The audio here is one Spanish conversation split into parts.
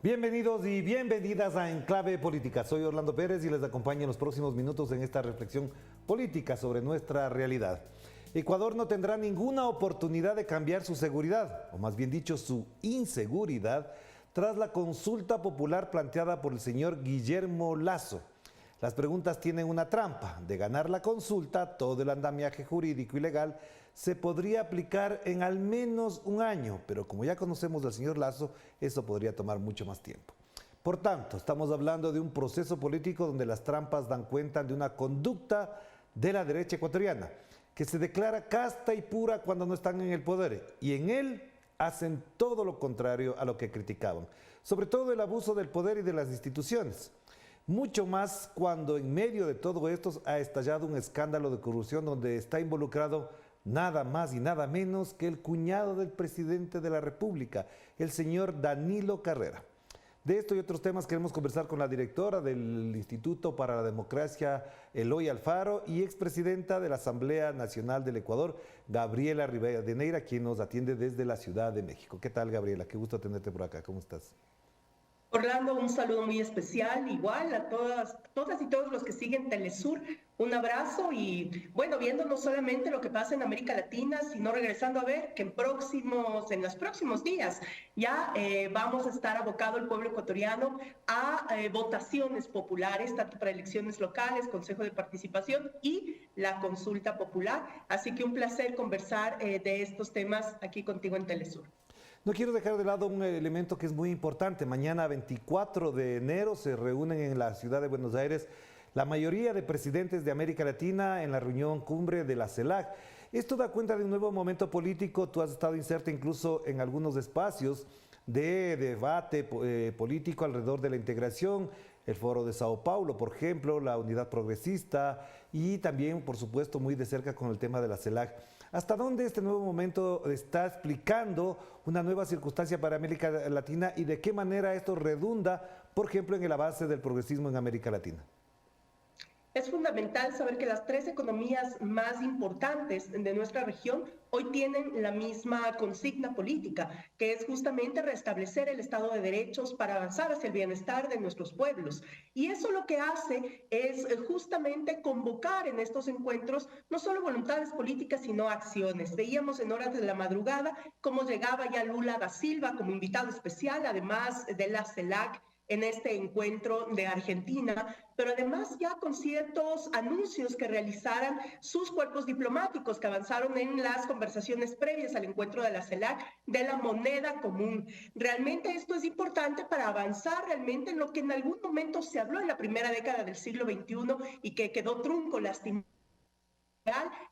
Bienvenidos y bienvenidas a Enclave Política. Soy Orlando Pérez y les acompaño en los próximos minutos en esta reflexión política sobre nuestra realidad. Ecuador no tendrá ninguna oportunidad de cambiar su seguridad, o más bien dicho, su inseguridad, tras la consulta popular planteada por el señor Guillermo Lasso. Las preguntas tienen una trampa. De ganar la consulta, todo el andamiaje jurídico y legal se podría aplicar en al menos un año, pero como ya conocemos al señor Lasso, eso podría tomar mucho más tiempo. Por tanto, estamos hablando de un proceso político donde las trampas dan cuenta de una conducta de la derecha ecuatoriana, que se declara casta y pura cuando no están en el poder, y en él hacen todo lo contrario a lo que criticaban, sobre todo el abuso del poder y de las instituciones. Mucho más cuando en medio de todo esto ha estallado un escándalo de corrupción donde está involucrado nada más y nada menos que el cuñado del presidente de la República, el señor Danilo Carrera. De esto y otros temas queremos conversar con la directora del Instituto para la Democracia, Eloy Alfaro, y expresidenta de la Asamblea Nacional del Ecuador, Gabriela Rivadeneira, quien nos atiende desde la Ciudad de México. ¿Qué tal, Gabriela? Qué gusto tenerte por acá. ¿Cómo estás? Orlando, un saludo muy especial, igual a todas y todos los que siguen Telesur, un abrazo y bueno, viendo no solamente lo que pasa en América Latina, sino regresando a ver que en los próximos días ya vamos a estar abocado el pueblo ecuatoriano a votaciones populares, tanto para elecciones locales, Consejo de Participación y la consulta popular. Así que un placer conversar de estos temas aquí contigo en Telesur. No quiero dejar de lado un elemento que es muy importante. Mañana, 24 de enero, se reúnen en la ciudad de Buenos Aires la mayoría de presidentes de América Latina en la reunión cumbre de la CELAC. Esto da cuenta de un nuevo momento político. Tú has estado inserta incluso en algunos espacios de debate político alrededor de la integración, el Foro de Sao Paulo, por ejemplo, la Unidad Progresista y también, por supuesto, muy de cerca con el tema de la CELAC. ¿Hasta dónde este nuevo momento está explicando una nueva circunstancia para América Latina y de qué manera esto redunda, por ejemplo, en el avance del progresismo en América Latina? Es fundamental saber que las tres economías más importantes de nuestra región hoy tienen la misma consigna política, que es justamente restablecer el Estado de Derechos para avanzar hacia el bienestar de nuestros pueblos. Y eso lo que hace es justamente convocar en estos encuentros no solo voluntades políticas, sino acciones. Veíamos en horas de la madrugada cómo llegaba ya Lula da Silva como invitado especial, además de la CELAC, en este encuentro de Argentina, pero además ya con ciertos anuncios que realizaran sus cuerpos diplomáticos que avanzaron en las conversaciones previas al encuentro de la CELAC de la moneda común. Realmente esto es importante para avanzar realmente en lo que en algún momento se habló en la primera década del siglo XXI y que quedó trunco, lastimado.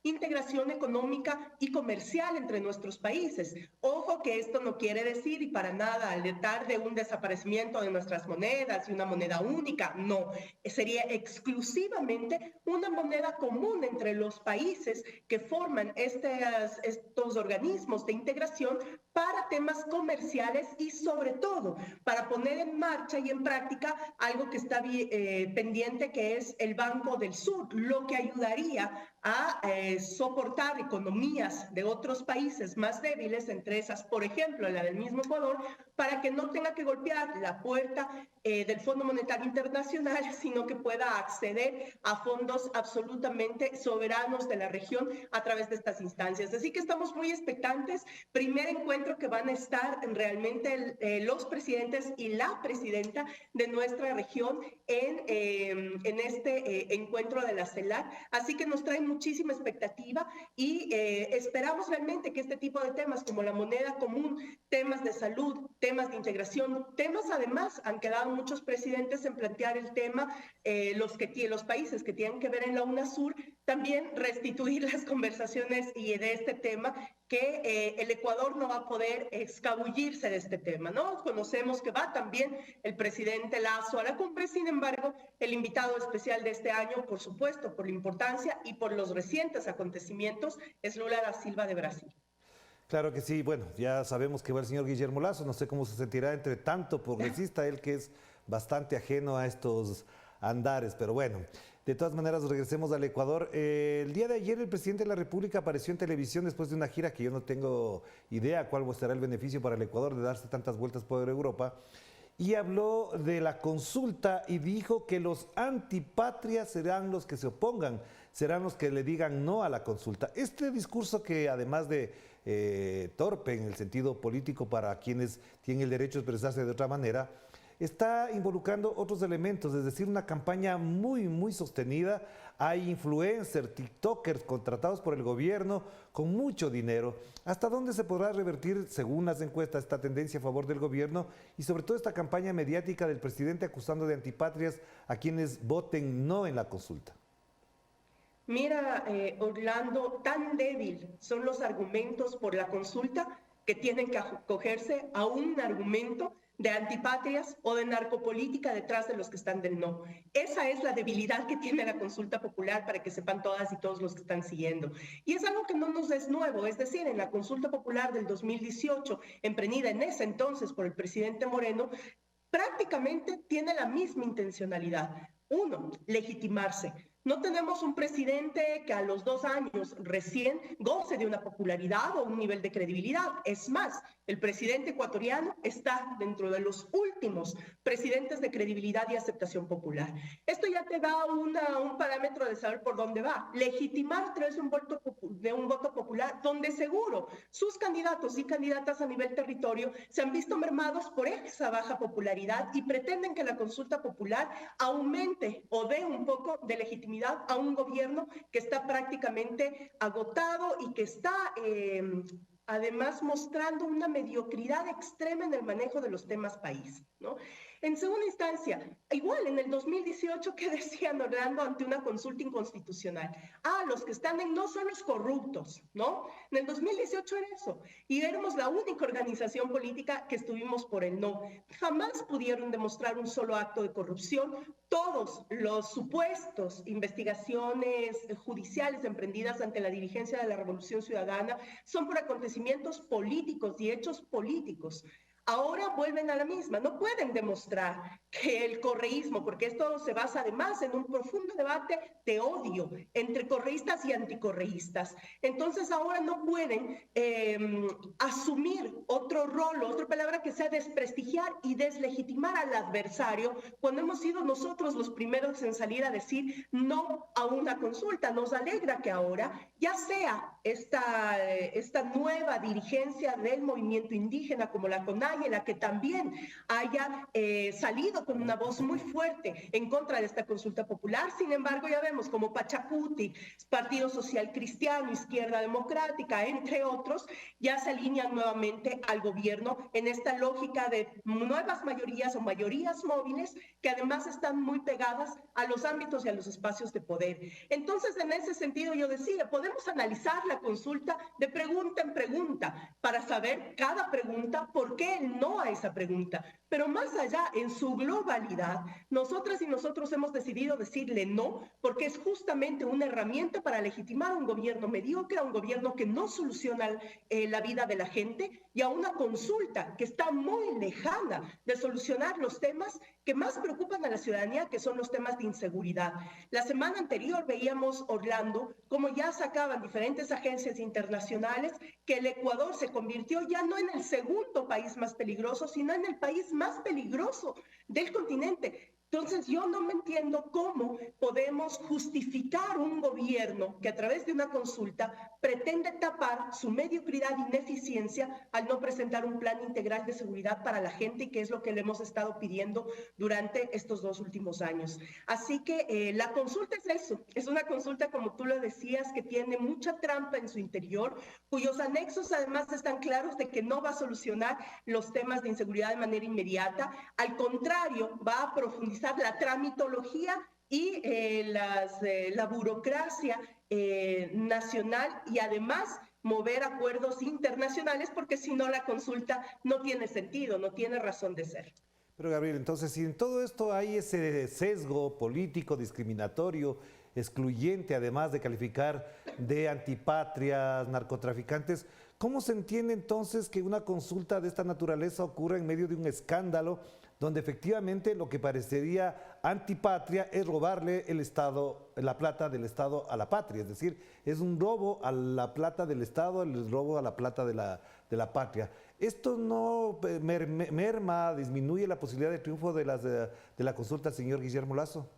Integración económica y comercial entre nuestros países. Ojo que esto no quiere decir y para nada alertar de un desaparecimiento de nuestras monedas y una moneda única, no. Sería exclusivamente una moneda común entre los países que forman estos organismos de integración para temas comerciales y sobre todo para poner en marcha y en práctica algo que está pendiente, que es el Banco del Sur, lo que ayudaría a soportar economías de otros países más débiles, entre esas, por ejemplo, la del mismo Ecuador, para que no tenga que golpear la puerta del Fondo Monetario Internacional, sino que pueda acceder a fondos absolutamente soberanos de la región a través de estas instancias. Así que estamos muy expectantes. Primer encuentro que van a estar realmente los presidentes y la presidenta de nuestra región en este encuentro de la CELAC. Así que nos trae muchísima expectativa y esperamos realmente que este tipo de temas como la moneda común, temas de salud, temas de integración, temas además han quedado muchos presidentes en plantear el tema, los países que tienen que ver en la UNASUR, también restituir las conversaciones y de este tema, que el Ecuador no va a poder escabullirse de este tema, ¿no? Conocemos que va también el presidente Lasso a la cumbre, sin embargo, el invitado especial de este año, por supuesto, por la importancia y por los recientes acontecimientos, es Lula da Silva de Brasil. Claro que sí, bueno, ya sabemos que va el señor Guillermo Lasso, no sé cómo se sentirá entre tanto progresista, él que es bastante ajeno a estos andares, pero bueno. De todas maneras, regresemos al Ecuador. El día de ayer el presidente de la República apareció en televisión después de una gira que yo no tengo idea cuál será el beneficio para el Ecuador de darse tantas vueltas por Europa, y habló de la consulta y dijo que los antipatrias serán los que se opongan, serán los que le digan no a la consulta. Este discurso, que además de torpe en el sentido político para quienes tienen el derecho a expresarse de otra manera, está involucrando otros elementos, es decir, una campaña muy sostenida. Hay influencers, tiktokers contratados por el gobierno con mucho dinero. ¿Hasta dónde se podrá revertir, según las encuestas, esta tendencia a favor del gobierno y sobre todo esta campaña mediática del presidente acusando de antipatrias a quienes voten no en la consulta? Mira, Orlando, tan débil son los argumentos por la consulta que tienen que acogerse a un argumento de antipatrias o de narcopolítica detrás de los que están del no. Esa es la debilidad que tiene la consulta popular, para que sepan todas y todos los que están siguiendo. Y es algo que no nos es nuevo, es decir, en la consulta popular del 2018, emprendida en ese entonces por el presidente Moreno, prácticamente tiene la misma intencionalidad. Uno, legitimarse. No tenemos un presidente que a los 2 años recién goce de una popularidad o un nivel de credibilidad. Es más, el presidente ecuatoriano está dentro de los últimos presidentes de credibilidad y aceptación popular. Esto ya te da un parámetro de saber por dónde va. Legitimar a través de un voto popular, donde seguro sus candidatos y candidatas a nivel territorio se han visto mermados por esa baja popularidad y pretenden que la consulta popular aumente o dé un poco de legitimidad a un gobierno que está prácticamente agotado y que está además mostrando una mediocridad extrema en el manejo de los temas país, ¿no? En segunda instancia, igual en el 2018, ¿qué decían, Orlando, ante una consulta inconstitucional? Los que están en no son los corruptos, ¿no? En el 2018 era eso, y éramos la única organización política que estuvimos por el no. Jamás pudieron demostrar un solo acto de corrupción. Todos los supuestos investigaciones judiciales emprendidas ante la dirigencia de la Revolución Ciudadana son por acontecimientos políticos y hechos políticos. Ahora vuelven a la misma, no pueden demostrar que el correísmo, porque esto se basa además en un profundo debate de odio entre correístas y anticorreístas. Entonces ahora no pueden asumir otro rol, otra palabra que sea desprestigiar y deslegitimar al adversario, cuando hemos sido nosotros los primeros en salir a decir no a una consulta. Nos alegra que ahora ya sea esta nueva dirigencia del movimiento indígena como la CONAIE, la que también haya salido con una voz muy fuerte en contra de esta consulta popular. Sin embargo, ya vemos como Pachacuti, Partido Social Cristiano, Izquierda Democrática, entre otros, ya se alinean nuevamente al gobierno en esta lógica de nuevas mayorías o mayorías móviles que además están muy pegadas a los ámbitos y a los espacios de poder. Entonces, en ese sentido, yo decía, podemos analizar la consulta de pregunta en pregunta para saber cada pregunta por qué no a esa pregunta, pero más allá, en su globalidad, nosotras y nosotros hemos decidido decirle no, porque es justamente una herramienta para legitimar a un gobierno mediocre, a un gobierno que no soluciona la vida de la gente, y a una consulta que está muy lejana de solucionar los temas que más preocupan a la ciudadanía, que son los temas de inseguridad. La semana anterior veíamos, Orlando, como ya sacaban diferentes agencias internacionales que el Ecuador se convirtió ya no en el segundo país más peligroso, sino en el país más peligroso del continente. Entonces, yo no me entiendo cómo podemos justificar un gobierno que a través de una consulta pretende tapar su mediocridad e ineficiencia al no presentar un plan integral de seguridad para la gente, y que es lo que le hemos estado pidiendo durante estos 2 últimos años. Así que la consulta es eso, es una consulta, como tú lo decías, que tiene mucha trampa en su interior, cuyos anexos además están claros de que no va a solucionar los temas de inseguridad de manera inmediata. Al contrario, va a profundizar la tramitología y la burocracia nacional, y además mover acuerdos internacionales, porque si no la consulta no tiene sentido, no tiene razón de ser. Pero Gabriel, entonces, si en todo esto hay ese sesgo político, discriminatorio, excluyente, además de calificar de antipatrias, narcotraficantes, ¿cómo se entiende entonces que una consulta de esta naturaleza ocurra en medio de un escándalo donde efectivamente lo que parecería antipatria es robarle el Estado, la plata del Estado a la patria, es decir, es un robo a la plata del Estado, el robo a la plata de la patria. ¿Esto no merma, disminuye la posibilidad de triunfo de la consulta, señor Guillermo Lasso?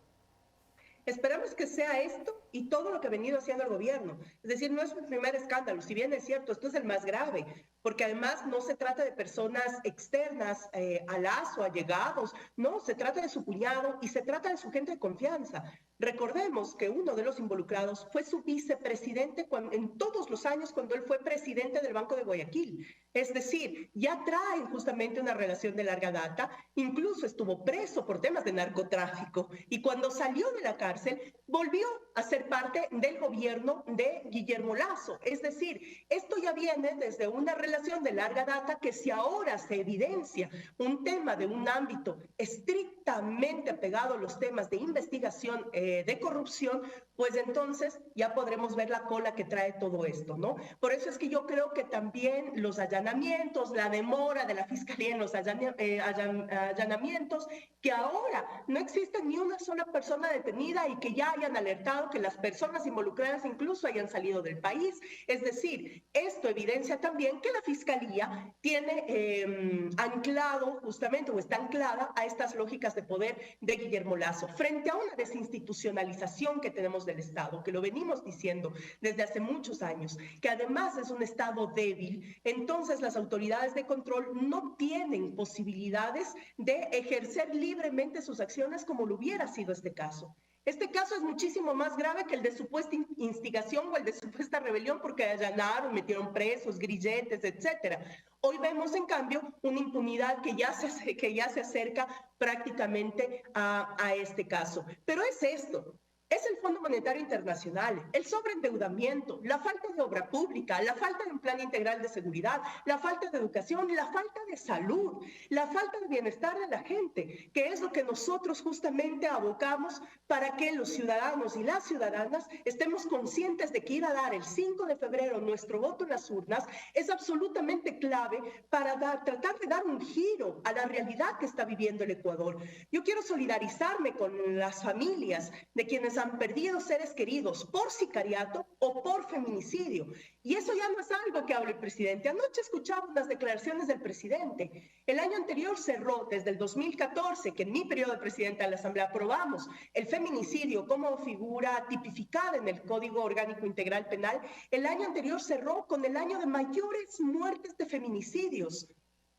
Esperamos que sea esto y todo lo que ha venido haciendo el gobierno. Es decir, no es un primer escándalo, si bien es cierto, esto es el más grave, porque además no se trata de personas externas a Lasso, allegados, no, se trata de su cuñado y se trata de su gente de confianza. Recordemos que uno de los involucrados fue su vicepresidente en todos los años cuando él fue presidente del Banco de Guayaquil. Es decir, ya traen justamente una relación de larga data, incluso estuvo preso por temas de narcotráfico y cuando salió de la cárcel volvió a ser parte del gobierno de Guillermo Lasso. Es decir, esto ya viene desde una relación de larga data que si ahora se evidencia un tema de un ámbito estrictamente apegado a los temas de investigación de corrupción, pues entonces ya podremos ver la cola que trae todo esto, ¿no? Por eso es que yo creo que también los allanamientos, la demora de la Fiscalía en los allanamientos, que ahora no existe ni una sola persona detenida y que ya hayan alertado que las personas involucradas incluso hayan salido del país. Es decir, esto evidencia también que la Fiscalía tiene anclado justamente o está anclada a estas lógicas de poder de Guillermo Lasso. Frente a una desinstitucionalización que tenemos del Estado, que lo venimos diciendo desde hace muchos años, que además es un Estado débil, entonces las autoridades de control no tienen posibilidades de ejercer libremente sus acciones como lo hubiera sido este caso. Este caso es muchísimo más grave que el de supuesta instigación o el de supuesta rebelión porque allanaron, metieron presos, grilletes, etcétera. Hoy vemos, en cambio, una impunidad que ya se acerca prácticamente a este caso. Pero es esto. Es el Fondo Monetario Internacional, el sobreendeudamiento, la falta de obra pública, la falta de un plan integral de seguridad, la falta de educación, la falta de salud, la falta de bienestar de la gente, que es lo que nosotros justamente abocamos para que los ciudadanos y las ciudadanas estemos conscientes de que ir a dar el 5 de febrero nuestro voto en las urnas es absolutamente clave para tratar de dar un giro a la realidad que está viviendo el Ecuador. Yo quiero solidarizarme con las familias de quienes han perdido seres queridos por sicariato o por feminicidio. Y eso ya no es algo que hable el presidente. Anoche escuchaba unas declaraciones del presidente. El año anterior cerró, desde el 2014, que en mi periodo de presidenta de la Asamblea aprobamos el feminicidio como figura tipificada en el Código Orgánico Integral Penal. El año anterior cerró con el año de mayores muertes de feminicidios.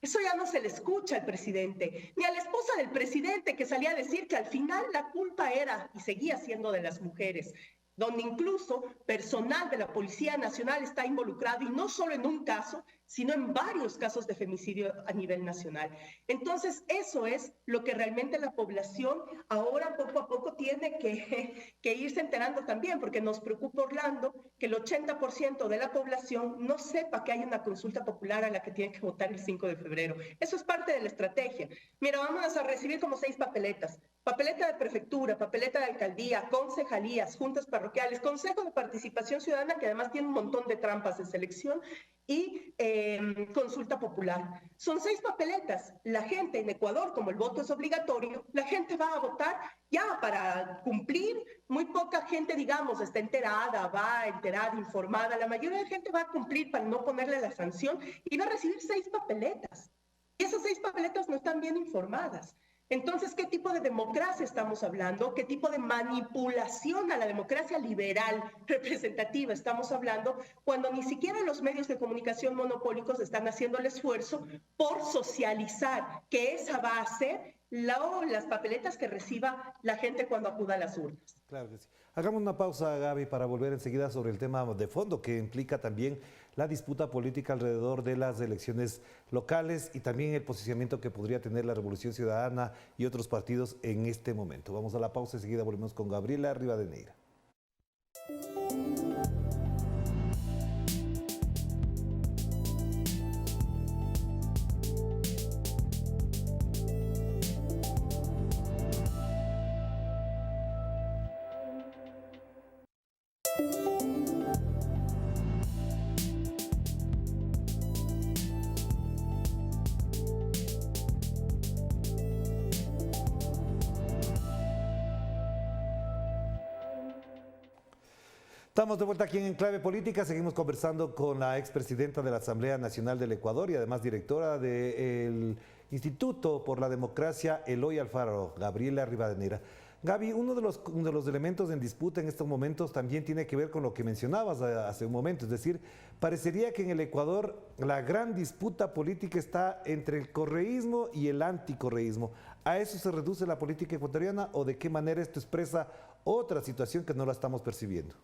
Eso ya no se le escucha al presidente, ni a la esposa del presidente que salía a decir que al final la culpa era y seguía siendo de las mujeres, donde incluso personal de la Policía Nacional está involucrado y no solo en un caso, sino en varios casos de femicidio a nivel nacional. Entonces, eso es lo que realmente la población ahora poco a poco tiene que irse enterando también, porque nos preocupa, Orlando, que el 80% de la población no sepa que hay una consulta popular a la que tiene que votar el 5 de febrero. Eso es parte de la estrategia. Mira, vamos a recibir como 6 papeletas. Papeleta de prefectura, papeleta de alcaldía, concejalías, juntas parroquiales, consejo de participación ciudadana, que además tiene un montón de trampas de selección, y consulta popular. Son 6 papeletas. La gente en Ecuador, como el voto es obligatorio, la gente va a votar ya para cumplir. Muy poca gente, digamos, está enterada, va enterada, informada. La mayoría de la gente va a cumplir para no ponerle la sanción y va a recibir 6 papeletas. Y esas 6 papeletas no están bien informadas. Entonces, ¿qué tipo de democracia estamos hablando? ¿Qué tipo de manipulación a la democracia liberal representativa estamos hablando cuando ni siquiera los medios de comunicación monopólicos están haciendo el esfuerzo por socializar que esa va a ser las papeletas que reciba la gente cuando acuda a las urnas? Claro que sí. Hagamos una pausa, Gaby, para volver enseguida sobre el tema de fondo que implica también la disputa política alrededor de las elecciones locales y también el posicionamiento que podría tener la Revolución Ciudadana y otros partidos en este momento. Vamos a la pausa, enseguida volvemos con Gabriela Rivadeneira. Estamos de vuelta aquí en Enclave Política, seguimos conversando con la expresidenta de la Asamblea Nacional del Ecuador y además directora del Instituto por la Democracia, Eloy Alfaro, Gabriela Rivadeneira. Gaby, uno de los elementos en disputa en estos momentos también tiene que ver con lo que mencionabas hace un momento, es decir, parecería que en el Ecuador la gran disputa política está entre el correísmo y el anticorreísmo. ¿A eso se reduce la política ecuatoriana o de qué manera esto expresa otra situación que no la estamos percibiendo?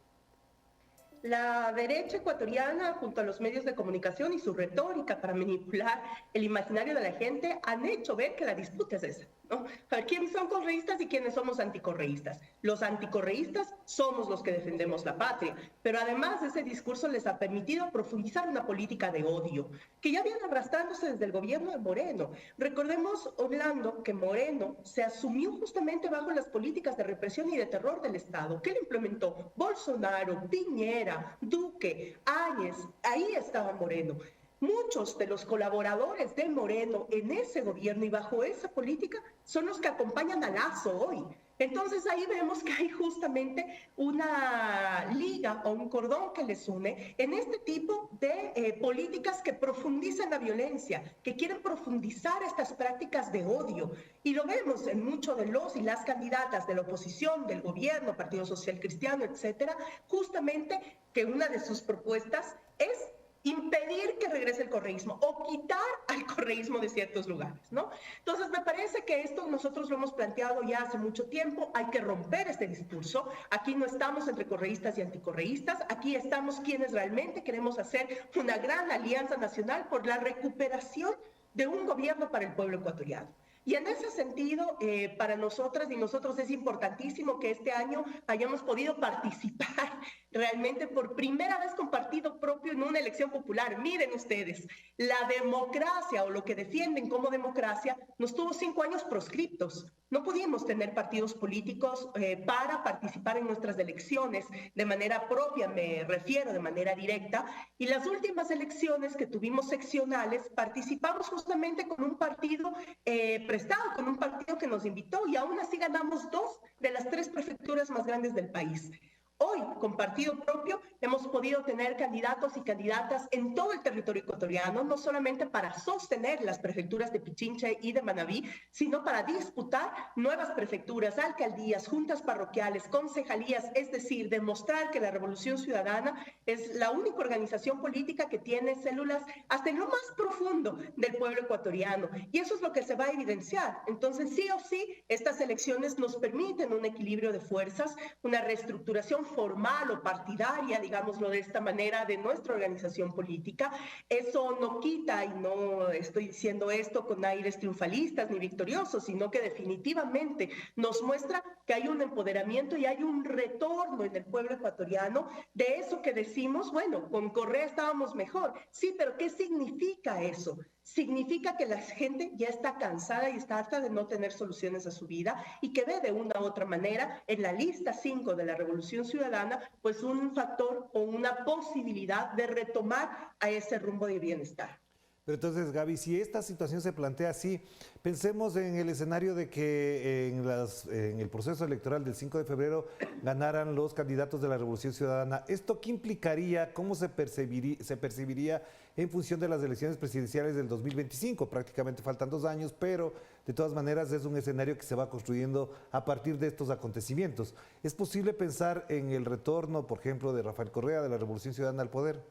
La derecha ecuatoriana, junto a los medios de comunicación y su retórica para manipular el imaginario de la gente, han hecho ver que la disputa es esa, ¿no? A ver, ¿quiénes son correístas y quiénes somos anticorreístas? Los anticorreístas somos los que defendemos la patria, pero además ese discurso les ha permitido profundizar una política de odio, que ya viene arrastrándose desde el gobierno de Moreno. Recordemos, Orlando, que Moreno se asumió justamente bajo las políticas de represión y de terror del Estado. ¿Qué le implementó? Bolsonaro, Piñera, Duque, Áñez, ahí estaba Moreno. Muchos de los colaboradores de Moreno en ese gobierno y bajo esa política son los que acompañan a Lazo hoy. Entonces ahí vemos que hay justamente una liga o un cordón que les une en este tipo de políticas que profundizan la violencia, que quieren profundizar estas prácticas de odio. Y lo vemos en muchos de los y las candidatas de la oposición, del gobierno, Partido Social Cristiano, etcétera, justamente que una de sus propuestas es impedir que regrese el correísmo o quitar al correísmo de ciertos lugares, ¿no? Entonces, me parece que esto nosotros lo hemos planteado ya hace mucho tiempo, hay que romper este discurso. Aquí no estamos entre correístas y anticorreístas, aquí estamos quienes realmente queremos hacer una gran alianza nacional por la recuperación de un gobierno para el pueblo ecuatoriano. Y en ese sentido, para nosotras y nosotros es importantísimo que este año hayamos podido participar realmente por primera vez con partido propio en una elección popular. Miren ustedes, la democracia o lo que defienden como democracia nos tuvo 5 años proscriptos. No pudimos tener partidos políticos para participar en nuestras elecciones de manera propia, me refiero de manera directa. Y las últimas elecciones que tuvimos seccionales, participamos justamente con un partido prestado, con un partido que nos invitó y aún así ganamos 2 de las 3 prefecturas más grandes del país. Hoy, con partido propio, hemos podido tener candidatos y candidatas en todo el territorio ecuatoriano, no solamente para sostener las prefecturas de Pichincha y de Manabí, sino para disputar nuevas prefecturas, alcaldías, juntas parroquiales, concejalías, es decir, demostrar que la Revolución Ciudadana es la única organización política que tiene células hasta en lo más profundo del pueblo ecuatoriano. Y eso es lo que se va a evidenciar. Entonces, sí o sí, estas elecciones nos permiten un equilibrio de fuerzas, una reestructuración formal o partidaria, digámoslo de esta manera, de nuestra organización política. Eso no quita, y no estoy diciendo esto con aires triunfalistas ni victoriosos, sino que definitivamente nos muestra que hay un empoderamiento y hay un retorno en el pueblo ecuatoriano de eso que decimos, bueno, con Correa estábamos mejor. Sí, pero ¿qué significa eso? Significa que la gente ya está cansada y está harta de no tener soluciones a su vida y que ve de una u otra manera en la lista 5 de la Revolución Ciudadana pues un factor o una posibilidad de retomar a ese rumbo de bienestar. Pero entonces, Gaby, si esta situación se plantea así, pensemos en el escenario de que en el proceso electoral del 5 de febrero ganaran los candidatos de la Revolución Ciudadana. ¿Esto qué implicaría? ¿Cómo se percibiría en función de las elecciones presidenciales del 2025? Prácticamente faltan 2 años, pero de todas maneras es un escenario que se va construyendo a partir de estos acontecimientos. ¿Es posible pensar en el retorno, por ejemplo, de Rafael Correa, de la Revolución Ciudadana al poder?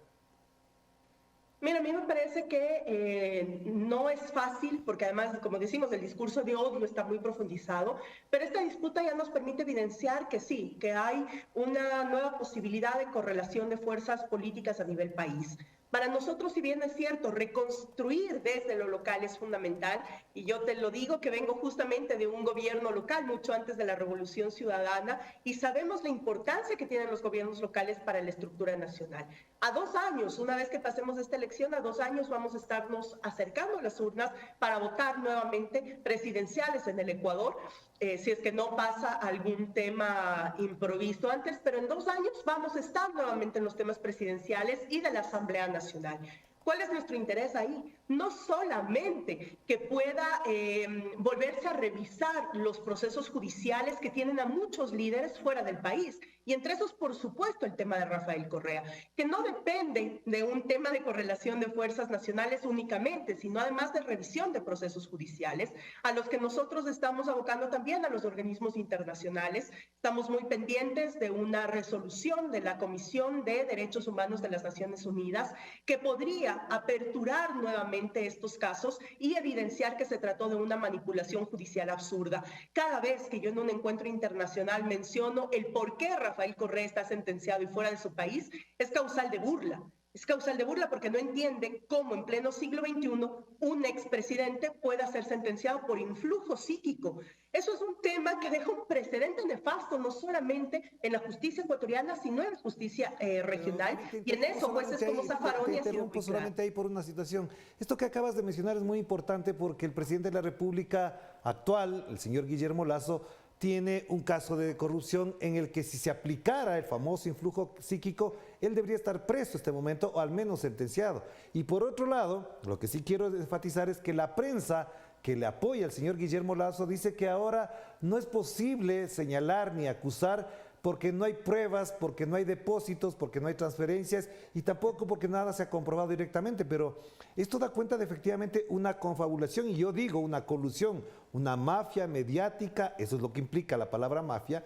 Mira, a mí me parece que no es fácil, porque además, como decimos, el discurso de odio está muy profundizado, pero esta disputa ya nos permite evidenciar que sí, que hay una nueva posibilidad de correlación de fuerzas políticas a nivel país. Para nosotros, si bien es cierto, reconstruir desde lo local es fundamental, y yo te lo digo que vengo justamente de un gobierno local mucho antes de la Revolución Ciudadana, y sabemos la importancia que tienen los gobiernos locales para la estructura nacional. A 2 años, una vez que pasemos esta elección, a 2 años vamos a estarnos acercando a las urnas para votar nuevamente presidenciales en el Ecuador, si es que no pasa algún tema improvisto antes, pero en 2 años vamos a estar nuevamente en los temas presidenciales y de la Asamblea Nacional. ¿Cuál es nuestro interés ahí? No solamente que pueda volverse a revisar los procesos judiciales que tienen a muchos líderes fuera del país, y entre esos, por supuesto, el tema de Rafael Correa, que no depende de un tema de correlación de fuerzas nacionales únicamente, sino además de revisión de procesos judiciales, a los que nosotros estamos abocando también a los organismos internacionales. Estamos muy pendientes de una resolución de la Comisión de Derechos Humanos de las Naciones Unidas que podría aperturar nuevamente estos casos y evidenciar que se trató de una manipulación judicial absurda. Cada vez que yo en un encuentro internacional menciono el por qué Rafael Correa está sentenciado y fuera de su país, es causal de burla. Es causal de burla porque no entienden cómo en pleno siglo XXI un expresidente pueda ser sentenciado por influjo psíquico. Eso es un tema que deja un precedente nefasto, no solamente en la justicia ecuatoriana, sino en la justicia regional. Y en eso, pues, es como Zaffaroni ha sido muy claro. Solamente ahí por una situación. Esto que acabas de mencionar es muy importante porque el presidente de la República actual, el señor Guillermo Lasso, tiene un caso de corrupción en el que si se aplicara el famoso influjo psíquico, él debería estar preso en este momento o al menos sentenciado. Y por otro lado, lo que sí quiero enfatizar es que la prensa que le apoya al señor Guillermo Lasso dice que ahora no es posible señalar ni acusar porque no hay pruebas, porque no hay depósitos, porque no hay transferencias y tampoco porque nada se ha comprobado directamente. Pero esto da cuenta de efectivamente una confabulación y yo digo una colusión, una mafia mediática, eso es lo que implica la palabra mafia,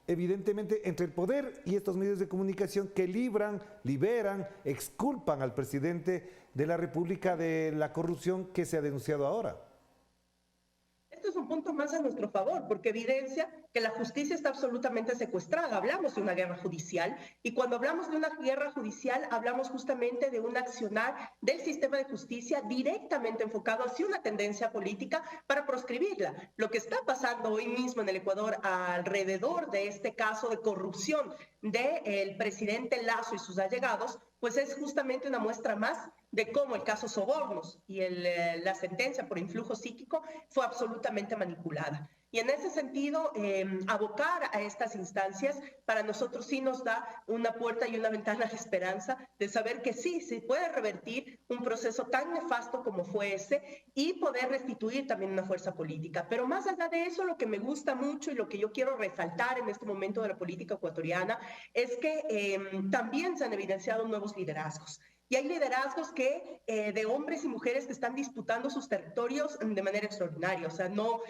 evidentemente entre el poder y estos medios de comunicación que liberan, exculpan al presidente de la República de la corrupción que se ha denunciado ahora. Esto es un punto más a nuestro favor, porque evidencia que la justicia está absolutamente secuestrada. Hablamos de una guerra judicial y cuando hablamos de una guerra judicial hablamos justamente de un accionar del sistema de justicia directamente enfocado hacia una tendencia política para proscribirla. Lo que está pasando hoy mismo en el Ecuador alrededor de este caso de corrupción del presidente Lasso y sus allegados, pues es justamente una muestra más de cómo el caso Sobornos y la sentencia por influjo psíquico fue absolutamente manipulada. Y en ese sentido, abocar a estas instancias para nosotros sí nos da una puerta y una ventana de esperanza de saber que sí, se puede revertir un proceso tan nefasto como fue ese y poder restituir también una fuerza política. Pero más allá de eso, lo que me gusta mucho y lo que yo quiero resaltar en este momento de la política ecuatoriana es que también se han evidenciado nuevos liderazgos. Y hay liderazgos de hombres y mujeres que están disputando sus territorios de manera extraordinaria. O sea, no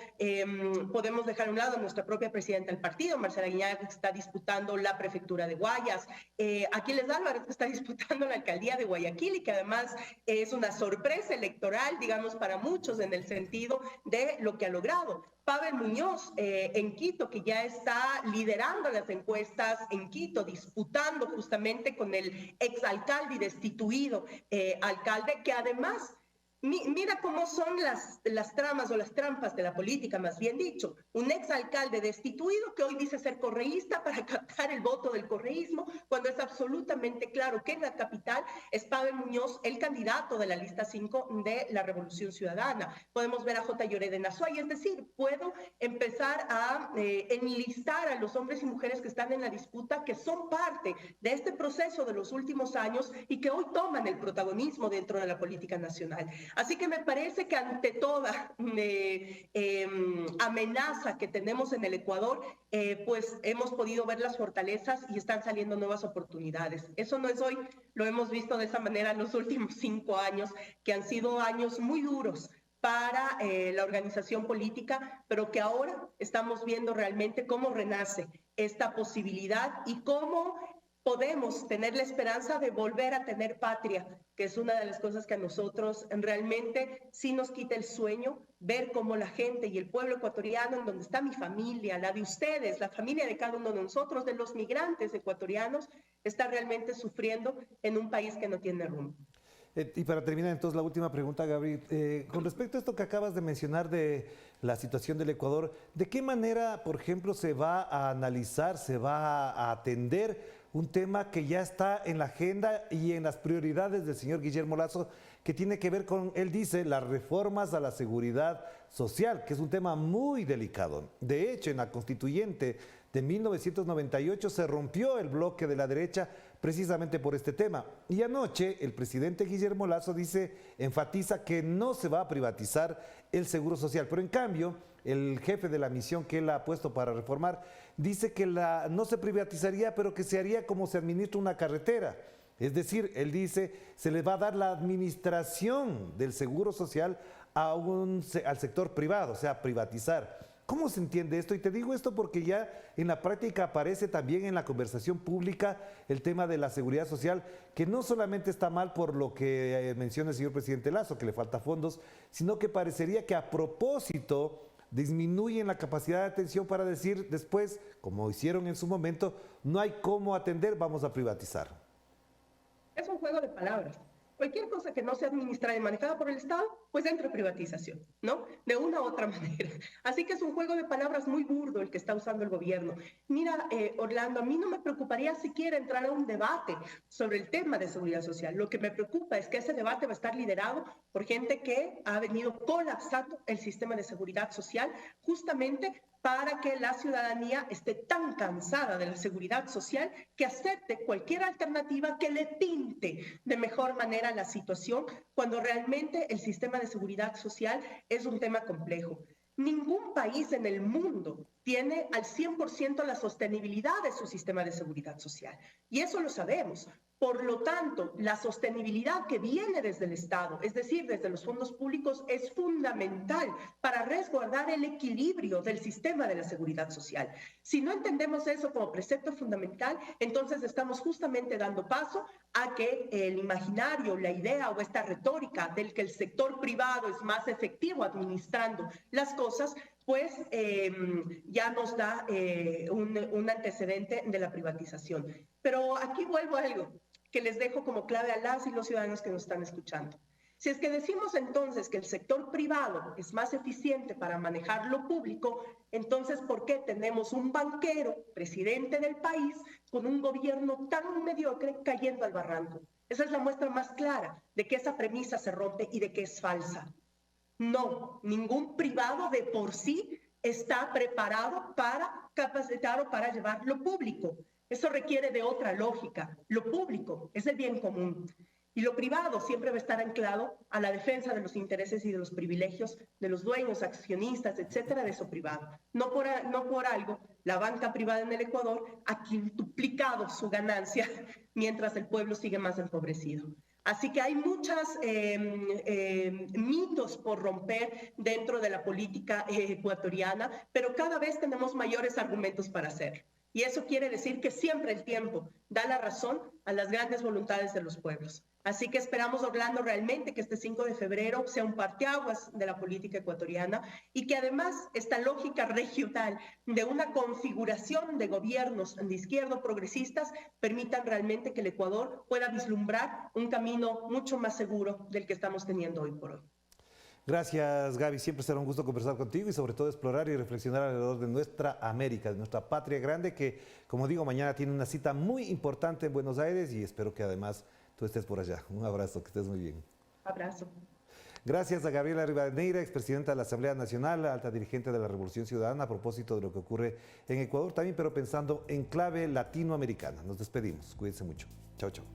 podemos dejar a un lado a nuestra propia presidenta del partido, Marcela Guiñaga, que está disputando la prefectura de Guayas, Aquiles Álvarez, que está disputando la alcaldía de Guayaquil y que además es una sorpresa electoral, digamos, para muchos en el sentido de lo que ha logrado. Pavel Muñoz en Quito, que ya está liderando las encuestas en Quito, disputando justamente con el exalcalde y destituido alcalde, que además, mira cómo son las tramas o las trampas de la política, más bien dicho. Un exalcalde destituido que hoy dice ser correísta para captar el voto del correísmo, cuando es absolutamente claro que en la capital es Pavel Muñoz el candidato de la lista 5 de la Revolución Ciudadana. Podemos ver a J. Llorede Nazuay, es decir, puedo empezar a enlistar a los hombres y mujeres que están en la disputa, que son parte de este proceso de los últimos años y que hoy toman el protagonismo dentro de la política nacional. Así que me parece que ante toda amenaza que tenemos en el Ecuador, pues hemos podido ver las fortalezas y están saliendo nuevas oportunidades. Eso no es hoy, lo hemos visto de esa manera en los últimos 5 años, que han sido años muy duros para la organización política, pero que ahora estamos viendo realmente cómo renace esta posibilidad y cómo podemos tener la esperanza de volver a tener patria, que es una de las cosas que a nosotros realmente sí nos quita el sueño, ver cómo la gente y el pueblo ecuatoriano, en donde está mi familia, la de ustedes, la familia de cada uno de nosotros, de los migrantes ecuatorianos, está realmente sufriendo en un país que no tiene rumbo. Y para terminar, entonces, la última pregunta, Gabriel. Con respecto a esto que acabas de mencionar de la situación del Ecuador, ¿de qué manera, por ejemplo, se va a analizar, se va a atender un tema que ya está en la agenda y en las prioridades del señor Guillermo Lasso, que tiene que ver con, él dice, las reformas a la seguridad social, que es un tema muy delicado? De hecho, en la constituyente de 1998 se rompió el bloque de la derecha precisamente por este tema. Y anoche el presidente Guillermo Lasso enfatiza que no se va a privatizar el Seguro Social, pero en cambio el jefe de la misión que él ha puesto para reformar dice que no se privatizaría, pero que se haría como se administra una carretera. Es decir, él dice, se le va a dar la administración del Seguro Social al sector privado, o sea, privatizar. ¿Cómo se entiende esto? Y te digo esto porque ya en la práctica aparece también en la conversación pública el tema de la seguridad social, que no solamente está mal por lo que menciona el señor presidente Lasso, que le falta fondos, sino que parecería que a propósito disminuyen la capacidad de atención para decir después, como hicieron en su momento, no hay cómo atender, vamos a privatizar. Es un juego de palabras. Cualquier cosa que no sea administrada y manejada por el Estado, pues entra en privatización, ¿no? De una u otra manera. Así que es un juego de palabras muy burdo el que está usando el gobierno. Mira, Orlando, a mí no me preocuparía siquiera entrar a un debate sobre el tema de seguridad social. Lo que me preocupa es que ese debate va a estar liderado por gente que ha venido colapsando el sistema de seguridad social justamente para que la ciudadanía esté tan cansada de la seguridad social que acepte cualquier alternativa que le pinte de mejor manera la situación, cuando realmente el sistema de seguridad social es un tema complejo. Ningún país en el mundo tiene al 100% la sostenibilidad de su sistema de seguridad social. Y eso lo sabemos. Por lo tanto, la sostenibilidad que viene desde el Estado, es decir, desde los fondos públicos, es fundamental para resguardar el equilibrio del sistema de la seguridad social. Si no entendemos eso como precepto fundamental, entonces estamos justamente dando paso a que el imaginario, la idea o esta retórica del que el sector privado es más efectivo administrando las cosas, pues ya nos da un antecedente de la privatización. Pero aquí vuelvo a algo que les dejo como clave a las y los ciudadanos que nos están escuchando. Si es que decimos entonces que el sector privado es más eficiente para manejar lo público, entonces ¿por qué tenemos un banquero, presidente del país, con un gobierno tan mediocre cayendo al barranco? Esa es la muestra más clara de que esa premisa se rompe y de que es falsa. No, ningún privado de por sí está preparado para capacitar o para llevar lo público. Eso requiere de otra lógica. Lo público es el bien común y lo privado siempre va a estar anclado a la defensa de los intereses y de los privilegios de los dueños, accionistas, etcétera, de eso privado. No por algo, la banca privada en el Ecuador ha quintuplicado su ganancia mientras el pueblo sigue más empobrecido. Así que hay muchos mitos por romper dentro de la política ecuatoriana, pero cada vez tenemos mayores argumentos para hacerlo. Y eso quiere decir que siempre el tiempo da la razón a las grandes voluntades de los pueblos. Así que esperamos, Orlando, realmente que este 5 de febrero sea un parteaguas de la política ecuatoriana y que además esta lógica regional de una configuración de gobiernos de izquierda progresistas permitan realmente que el Ecuador pueda vislumbrar un camino mucho más seguro del que estamos teniendo hoy por hoy. Gracias, Gaby. Siempre será un gusto conversar contigo y sobre todo explorar y reflexionar alrededor de nuestra América, de nuestra patria grande que, como digo, mañana tiene una cita muy importante en Buenos Aires y espero que además tú estés por allá. Un abrazo, que estés muy bien. Abrazo. Gracias a Gabriela Rivadeneira, expresidenta de la Asamblea Nacional, alta dirigente de la Revolución Ciudadana, a propósito de lo que ocurre en Ecuador también, pero pensando en clave latinoamericana. Nos despedimos. Cuídense mucho. Chao, chao.